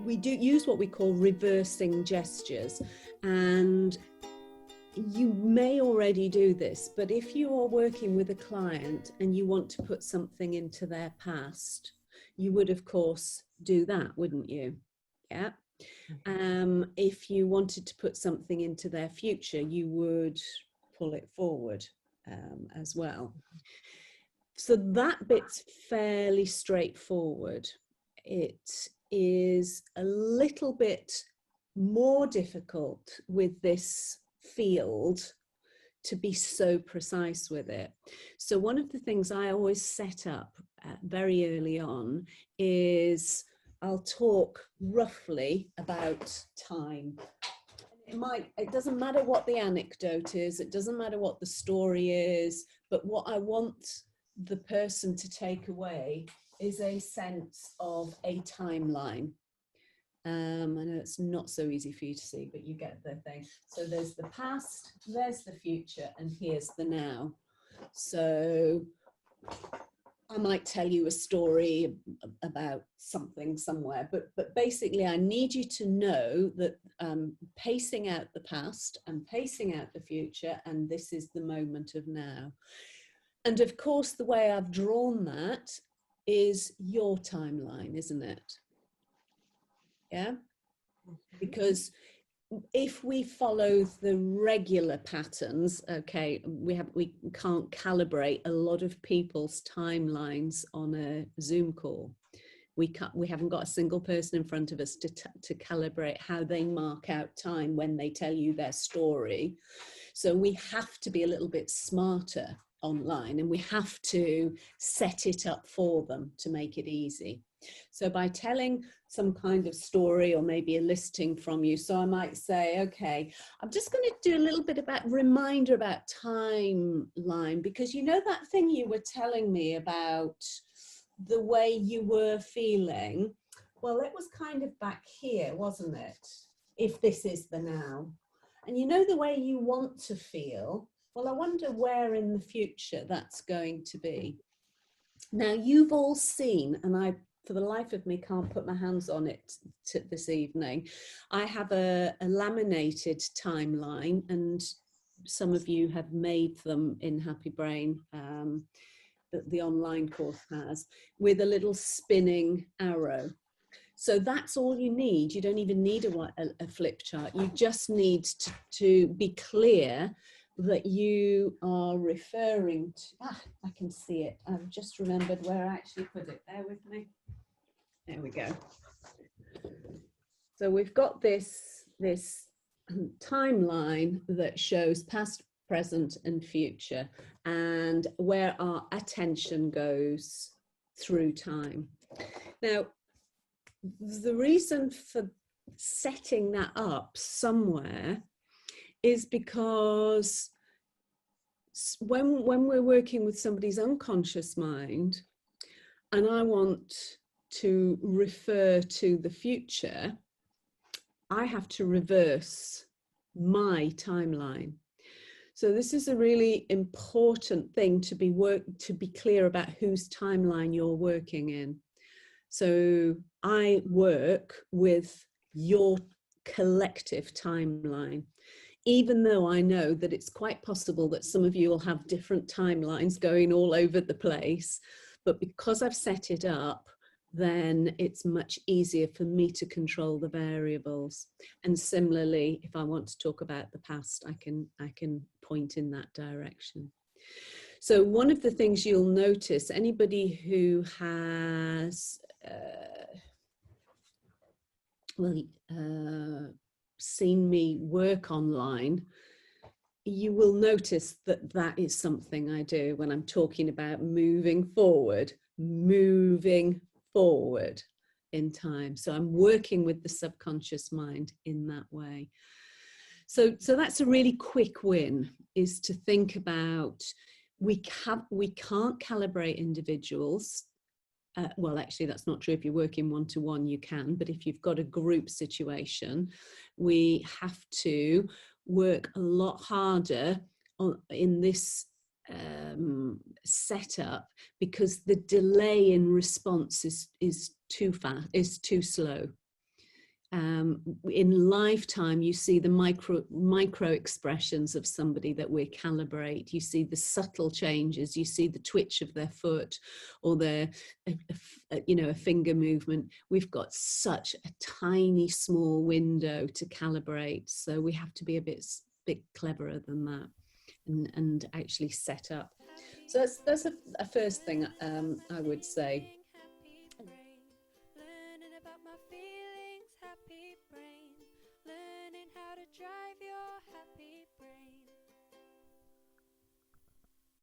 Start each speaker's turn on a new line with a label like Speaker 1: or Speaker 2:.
Speaker 1: we do use what we call reversing gestures, and you may already do this, but if you are working with a client and you want to put something into their past, you would of course do that, wouldn't you? Yeah. If you wanted to put something into their future, you would pull it forward as well. So that bit's fairly straightforward. It is a little bit more difficult with this field to be so precise with it. So one of the things I always set up very early on is I'll talk roughly about time. It doesn't matter what the anecdote is, it doesn't matter what the story is, but what I want the person to take away is a sense of a timeline. I know it's not so easy for you to see, but you get the thing. So there's the past, there's the future, and here's the now. So I might tell you a story about something somewhere, but basically I need you to know that pacing out the past and pacing out the future, and this is the moment of now. And of course, the way I've drawn that is your timeline, isn't it? Yeah, because if we follow the regular patterns, okay, we can't calibrate a lot of people's timelines on a Zoom call. We haven't got a single person in front of us to calibrate how they mark out time when they tell you their story. So we have to be a little bit smarter online, and we have to set it up for them to make it easy. So by telling some kind of story or maybe a listing from you, so I might say, okay, I'm just going to do a little bit about reminder about timeline, because you know that thing you were telling me about the way you were feeling, well, it was kind of back here, wasn't it? If this is the now, and you know the way you want to feel, well, I wonder where in the future that's going to be. Now, you've all seen, and I, for the life of me, can't put my hands on it this evening. I have a laminated timeline, and some of you have made them in Happy Brain, that the online course has, with a little spinning arrow. So that's all you need. You don't even need a flip chart. You just need to be clear that you are referring to, I can see it. I've just remembered where I actually put it. Bear with me. There we go. So we've got this timeline that shows past, present, and future, and where our attention goes through time. Now, the reason for setting that up somewhere is because when we're working with somebody's unconscious mind, and I want to refer to the future, I have to reverse my timeline. So this is a really important thing to be clear about whose timeline you're working in. So I work with your collective timeline, even though I know that it's quite possible that some of you will have different timelines going all over the place. But because I've set it up, then it's much easier for me to control the variables. And similarly, if I want to talk about the past, I can point in that direction. So one of the things you'll notice, anybody who has seen me work online, you will notice that that is something I do when I'm talking about moving forward in time. So I'm working with the subconscious mind in that way. So that's a really quick win, is to think about, we can't calibrate individuals. Well, actually, that's not true. If you're working one-to-one, you can. But if you've got a group situation, we have to work a lot harder in this setup, because the delay in response is too slow. In lifetime, you see the micro expressions of somebody that we calibrate. You see the subtle changes. You see the twitch of their foot or their, a finger movement. We've got such a tiny, small window to calibrate. So we have to be a bit cleverer than that and actually set up. So that's a first thing I would say.